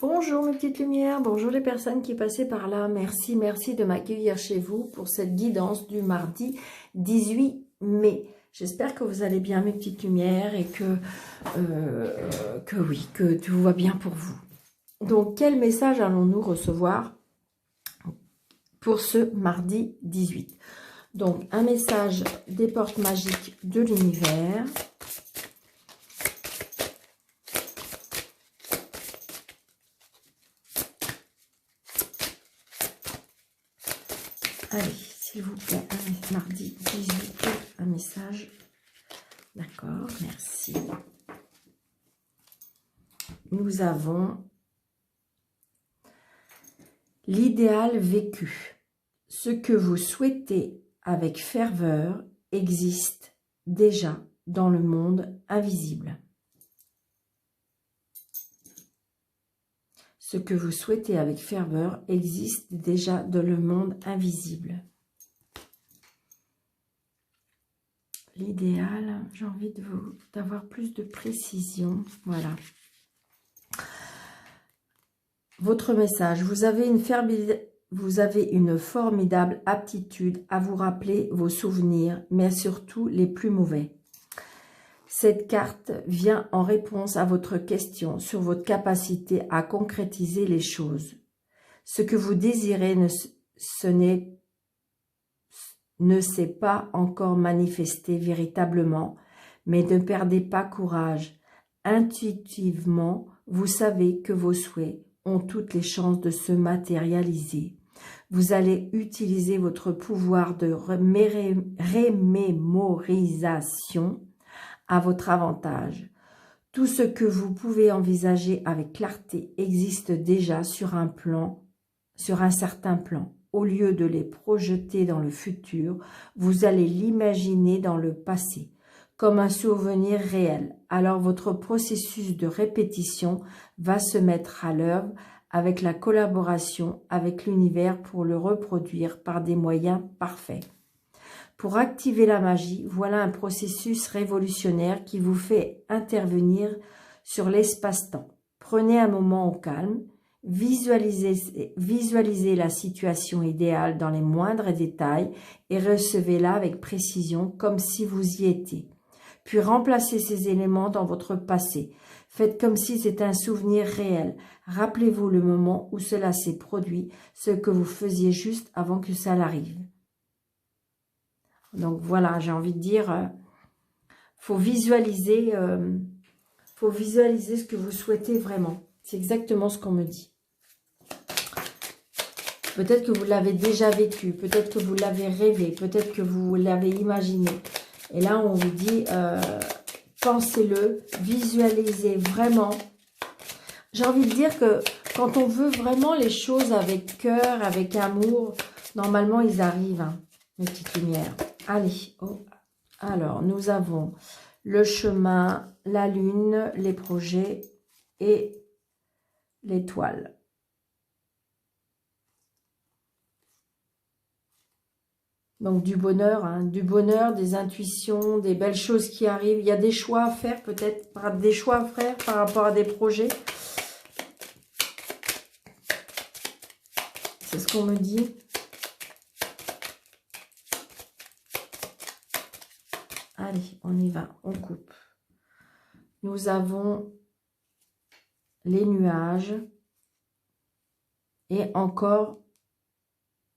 Bonjour mes petites lumières, bonjour les personnes qui passaient par là. Merci de m'accueillir chez vous pour cette guidance du mardi 18 mai. J'espère que vous allez bien mes petites lumières et que tout va bien pour vous. Donc quel message allons-nous recevoir pour ce mardi 18? Donc un message des portes magiques de l'univers. Allez, s'il vous plaît, un mardi 18, un message. D'accord, merci. Nous avons l'idéal vécu. Ce que vous souhaitez avec ferveur existe déjà dans le monde invisible. Ce que vous souhaitez avec ferveur existe déjà dans le monde invisible. L'idéal, j'ai envie d'avoir plus de précision. Voilà. Votre message, vous avez une formidable aptitude à vous rappeler vos souvenirs, mais surtout les plus mauvais. Cette carte vient en réponse à votre question sur votre capacité à concrétiser les choses. Ce que vous désirez ne s'est pas encore manifesté véritablement, mais ne perdez pas courage. Intuitivement, vous savez que vos souhaits ont toutes les chances de se matérialiser. Vous allez utiliser votre pouvoir de remémorisation à votre avantage. Tout ce que vous pouvez envisager avec clarté existe déjà sur un certain plan. Au lieu de les projeter dans le futur, vous allez l'imaginer dans le passé, comme un souvenir réel. Alors votre processus de répétition va se mettre à l'œuvre avec la collaboration avec l'univers pour le reproduire par des moyens parfaits. Pour activer la magie, voilà un processus révolutionnaire qui vous fait intervenir sur l'espace-temps. Prenez un moment au calme, visualisez la situation idéale dans les moindres détails et recevez-la avec précision comme si vous y étiez. Puis remplacez ces éléments dans votre passé. Faites comme si c'était un souvenir réel. Rappelez-vous le moment où cela s'est produit, ce que vous faisiez juste avant que ça l'arrive. Donc voilà, j'ai envie de dire, faut visualiser ce que vous souhaitez vraiment. C'est exactement ce qu'on me dit. Peut-être que vous l'avez déjà vécu, peut-être que vous l'avez rêvé, peut-être que vous l'avez imaginé. Et là, on vous dit, pensez-le, visualisez vraiment. J'ai envie de dire que quand on veut vraiment les choses avec cœur, avec amour, normalement, ils arrivent, hein, mes petites lumières. Allez, alors, nous avons le chemin, la lune, les projets et l'étoile. Donc du bonheur, hein, des intuitions, des belles choses qui arrivent. Il y a des choix à faire peut-être, des choix à faire par rapport à des projets. C'est ce qu'on me dit. Allez, on y va, on coupe. Nous avons les nuages et encore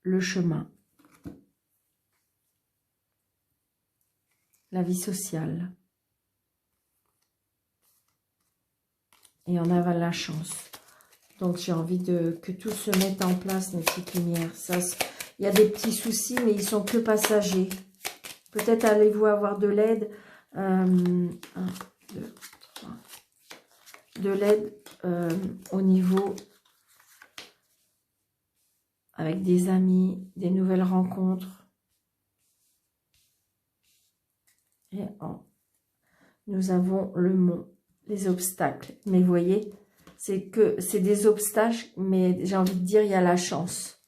le chemin. La vie sociale. Et on a la chance. Donc, j'ai envie que tout se mette en place, mes petites lumières. Il y a des petits soucis, mais ils sont que passagers. Peut-être allez-vous avoir de l'aide. 1, 2, 3. De l'aide au niveau avec des amis, des nouvelles rencontres. Et nous avons le mont, les obstacles. Mais vous voyez, c'est des obstacles, mais j'ai envie de dire, il y a la chance.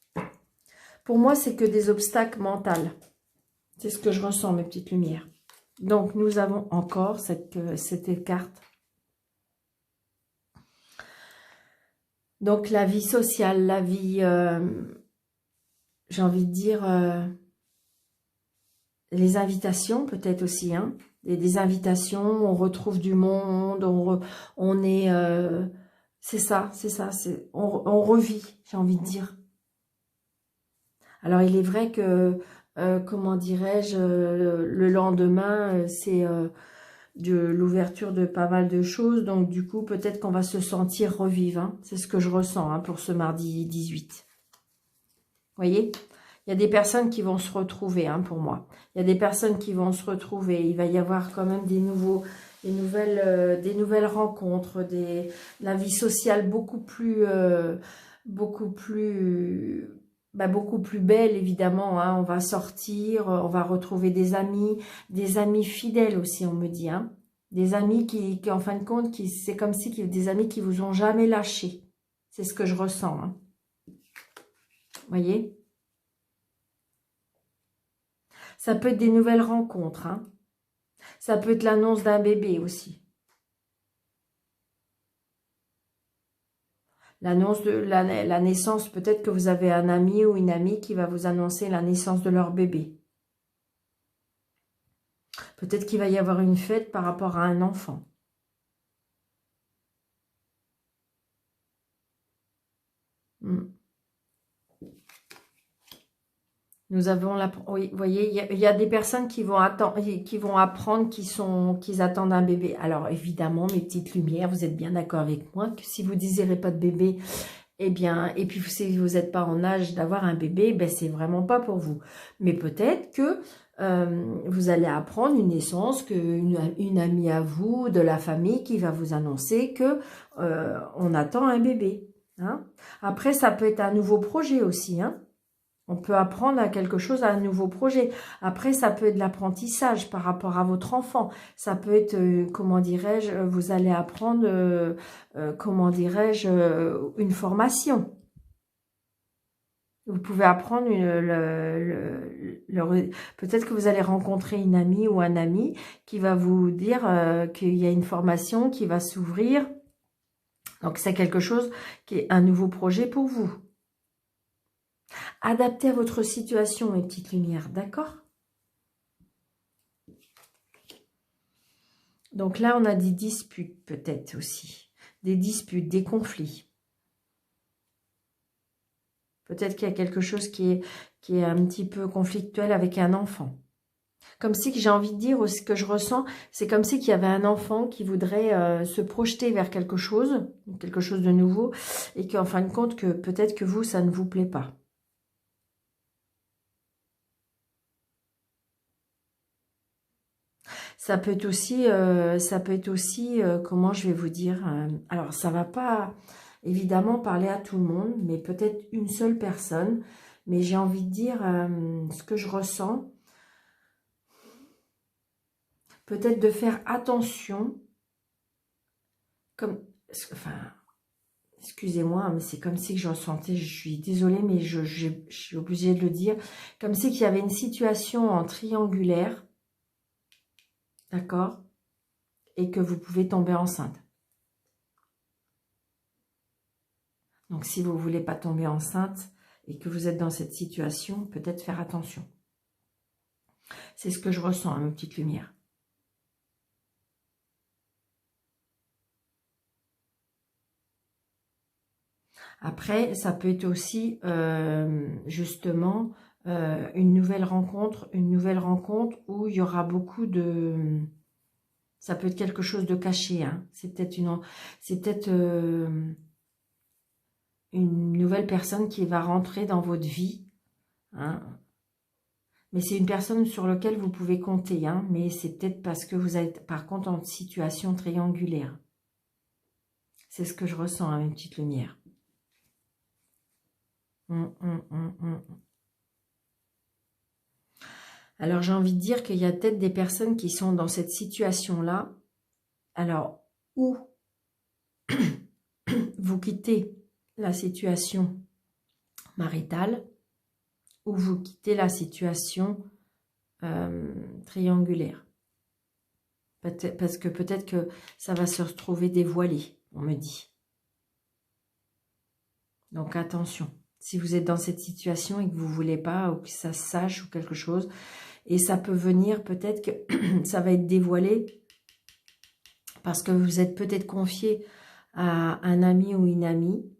Pour moi, c'est que des obstacles mentaux. C'est ce que je ressens, mes petites lumières. Donc, nous avons encore cette carte. Donc la vie sociale, la vie, j'ai envie de dire, les invitations peut-être aussi, hein. Des invitations, on retrouve du monde, on est... c'est ça, on revit, j'ai envie de dire. Alors il est vrai que, comment dirais-je, le lendemain, c'est de l'ouverture de pas mal de choses, donc du coup peut-être qu'on va se sentir revivre, hein. C'est ce que je ressens, hein, pour ce mardi 18. Vous voyez, il y a des personnes qui vont se retrouver, hein, pour moi. Il y a des personnes qui vont se retrouver. Il va y avoir quand même des nouvelles rencontres, la vie sociale beaucoup plus, beaucoup plus belle, évidemment, hein. On va sortir, on va retrouver des amis fidèles aussi, on me dit, hein. Des amis qui en fin de compte, c'est comme si des amis qui vous ont jamais lâché. C'est ce que je ressens, hein. Vous voyez? Ça peut être des nouvelles rencontres, hein. Ça peut être l'annonce d'un bébé aussi. L'annonce de la naissance, peut-être que vous avez un ami ou une amie qui va vous annoncer la naissance de leur bébé. Peut-être qu'il va y avoir une fête par rapport à un enfant. Nous avons la... Oui, vous voyez, il y a des personnes qui vont apprendre qu'ils attendent un bébé. Alors, évidemment, mes petites lumières, vous êtes bien d'accord avec moi que si vous ne désirez pas de bébé, eh bien, et puis si vous n'êtes pas en âge d'avoir un bébé, ben c'est vraiment pas pour vous. Mais peut-être que vous allez apprendre une naissance, une amie à vous, de la famille, qui va vous annoncer que on attend un bébé, hein. Après, ça peut être un nouveau projet aussi, hein. On peut apprendre à quelque chose, à un nouveau projet. Après, ça peut être de l'apprentissage par rapport à votre enfant. Ça peut être, comment dirais-je, vous allez apprendre, comment dirais-je, une formation. Vous pouvez apprendre peut-être que vous allez rencontrer une amie ou un ami qui va vous dire qu'il y a une formation qui va s'ouvrir. Donc, c'est quelque chose qui est un nouveau projet pour vous. Adaptez à votre situation, mes petites lumières, d'accord? Donc là, on a des disputes peut-être aussi. Des disputes, des conflits. Peut-être qu'il y a quelque chose qui est un petit peu conflictuel avec un enfant. Comme si, j'ai envie de dire, ce que je ressens, c'est comme si qu'il y avait un enfant qui voudrait se projeter vers quelque chose de nouveau, et qu'en fin de compte, que peut-être que vous, ça ne vous plaît pas. Ça peut être aussi, comment je vais vous dire, alors ça va pas évidemment parler à tout le monde, mais peut-être une seule personne, mais j'ai envie de dire ce que je ressens, peut-être de faire attention, enfin, excusez-moi, mais c'est comme si que je ressentais, je suis désolée, mais je suis obligée de le dire, comme si qu'il y avait une situation en triangulaire, d'accord, et que vous pouvez tomber enceinte. Donc, si vous ne voulez pas tomber enceinte et que vous êtes dans cette situation, peut-être faire attention. C'est ce que je ressens, hein, mes petites lumières. Après, ça peut être aussi, justement, une nouvelle rencontre où il y aura beaucoup de... Ça peut être quelque chose de caché, hein. C'est peut-être une nouvelle personne qui va rentrer dans votre vie, hein. Mais c'est une personne sur laquelle vous pouvez compter, hein. Mais c'est peut-être parce que vous êtes par contre en situation triangulaire. C'est ce que je ressens, hein, mes petites lumières. Alors j'ai envie de dire qu'il y a peut-être des personnes qui sont dans cette situation-là. Alors, ou vous quittez la situation maritale, ou vous quittez la situation triangulaire. Parce que peut-être que ça va se retrouver dévoilé, on me dit. Donc attention, si vous êtes dans cette situation et que vous ne voulez pas, ou que ça se sache ou quelque chose, et ça peut venir, peut-être que ça va être dévoilé, parce que vous êtes peut-être confié à un ami ou une amie,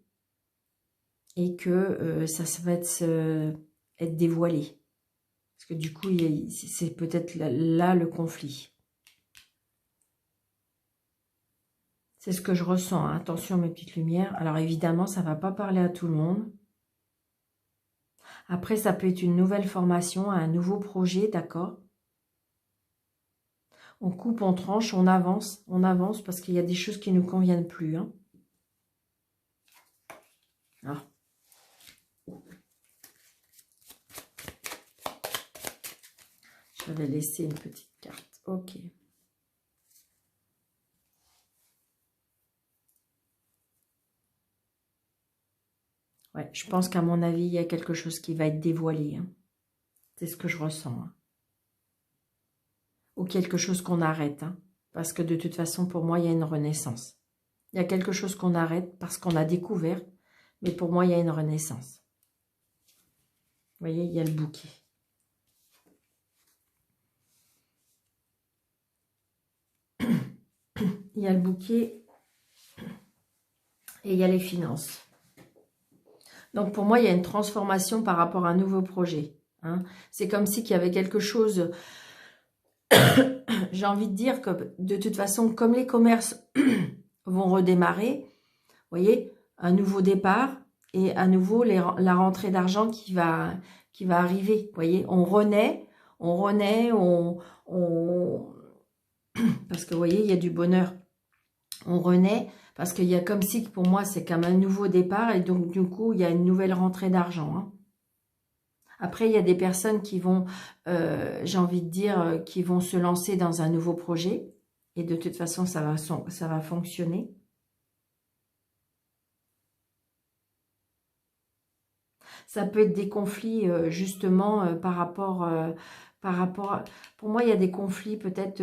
et que ça va être dévoilé. Parce que du coup, c'est peut-être là le conflit. C'est ce que je ressens. Hein. Attention mes petites lumières. Alors évidemment, ça ne va pas parler à tout le monde. Après, ça peut être une nouvelle formation, un nouveau projet, d'accord? On coupe, on tranche, on avance parce qu'il y a des choses qui ne nous conviennent plus. Hein. Ah. Je vais laisser une petite carte. Ok. Ouais, je pense qu'à mon avis, il y a quelque chose qui va être dévoilé. Hein. C'est ce que je ressens. Hein. Ou quelque chose qu'on arrête. Hein. Parce que de toute façon, pour moi, il y a une renaissance. Il y a quelque chose qu'on arrête parce qu'on a découvert. Mais pour moi, il y a une renaissance. Vous voyez, il y a le bouquet. Il y a le bouquet et il y a les finances. Donc, pour moi, il y a une transformation par rapport à un nouveau projet. Hein. C'est comme si qu'il y avait quelque chose... J'ai envie de dire que, de toute façon, comme les commerces vont redémarrer, vous voyez, un nouveau départ et à nouveau la rentrée d'argent qui va arriver. Vous voyez, on renaît, parce que, vous voyez, il y a du bonheur. On renaît parce qu'il y a comme si, pour moi, c'est comme un nouveau départ et donc, du coup, il y a une nouvelle rentrée d'argent. Hein. Après, il y a des personnes qui vont, j'ai envie de dire, qui vont se lancer dans un nouveau projet. Et de toute façon, ça va fonctionner. Ça peut être des conflits, justement, par rapport à... Pour moi, il y a des conflits peut-être...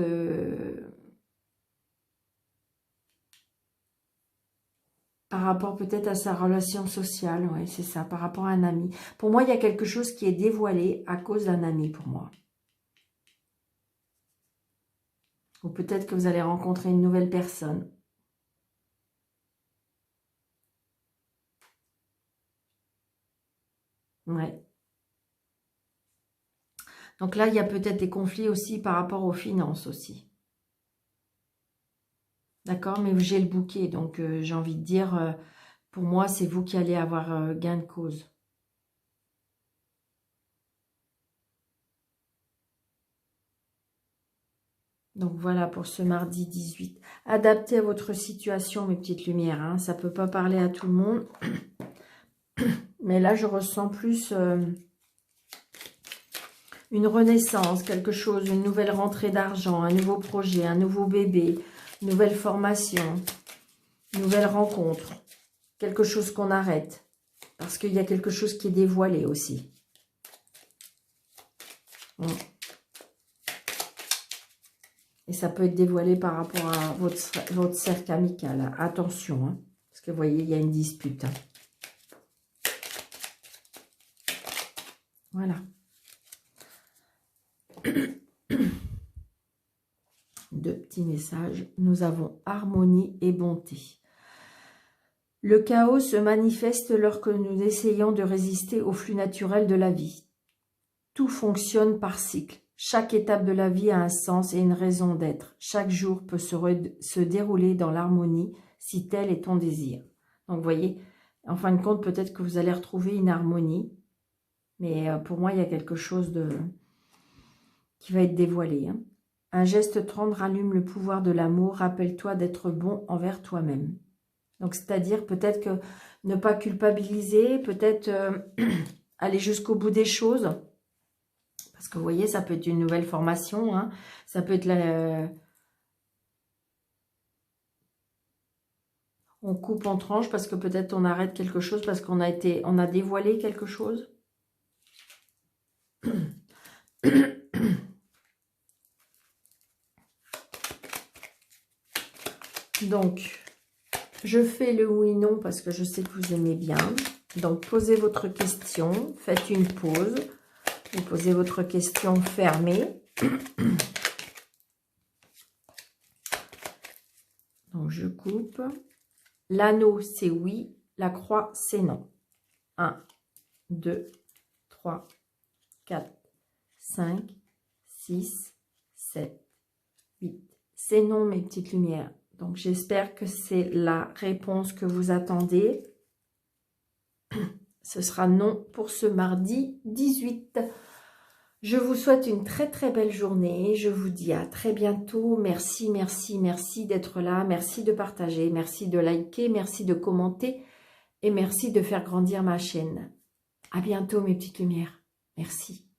par rapport peut-être à sa relation sociale, ouais, c'est ça, par rapport à un ami. Pour moi, il y a quelque chose qui est dévoilé à cause d'un ami, pour moi. Ou peut-être que vous allez rencontrer une nouvelle personne. Ouais. Donc là, il y a peut-être des conflits aussi par rapport aux finances aussi. D'accord, mais j'ai le bouquet, donc j'ai envie de dire, pour moi, c'est vous qui allez avoir gain de cause. Donc voilà pour ce mardi 18. Adaptez à votre situation, mes petites lumières. Hein. Ça ne peut pas parler à tout le monde. Mais là, je ressens plus une renaissance, quelque chose, une nouvelle rentrée d'argent, un nouveau projet, un nouveau bébé, une nouvelle formation, une nouvelle rencontre. Quelque chose qu'on arrête. Parce qu'il y a quelque chose qui est dévoilé aussi. Et ça peut être dévoilé par rapport à votre cercle amical. Attention, hein, parce que vous voyez, il y a une dispute. Hein. Voilà. Deux petits messages. Nous avons harmonie et bonté. Le chaos se manifeste lorsque nous essayons de résister au flux naturel de la vie. Tout fonctionne par cycle. Chaque étape de la vie a un sens et une raison d'être. Chaque jour peut se dérouler dans l'harmonie si tel est ton désir. Donc, vous voyez, en fin de compte, peut-être que vous allez retrouver une harmonie. Mais pour moi, il y a quelque chose qui va être dévoilé. Hein. Un geste tendre rallume le pouvoir de l'amour. Rappelle-toi d'être bon envers toi-même. Donc, c'est-à-dire peut-être que ne pas culpabiliser, peut-être aller jusqu'au bout des choses. Parce que vous voyez, ça peut être une nouvelle formation. Hein. Ça peut être on coupe, on tranche parce que peut-être on arrête quelque chose parce qu'on a dévoilé quelque chose. Donc, je fais le oui-non parce que je sais que vous aimez bien. Donc, posez votre question, faites une pause. Vous posez votre question fermée. Donc, je coupe. L'anneau, c'est oui. La croix, c'est non. 1, 2, 3, 4, 5, 6, 7, 8. C'est non, mes petites lumières. Donc, j'espère que c'est la réponse que vous attendez. Ce sera non pour ce mardi 18. Je vous souhaite une très très belle journée. Je vous dis à très bientôt. Merci, merci, merci d'être là. Merci de partager. Merci de liker. Merci de commenter. Et merci de faire grandir ma chaîne. À bientôt, mes petites lumières. Merci.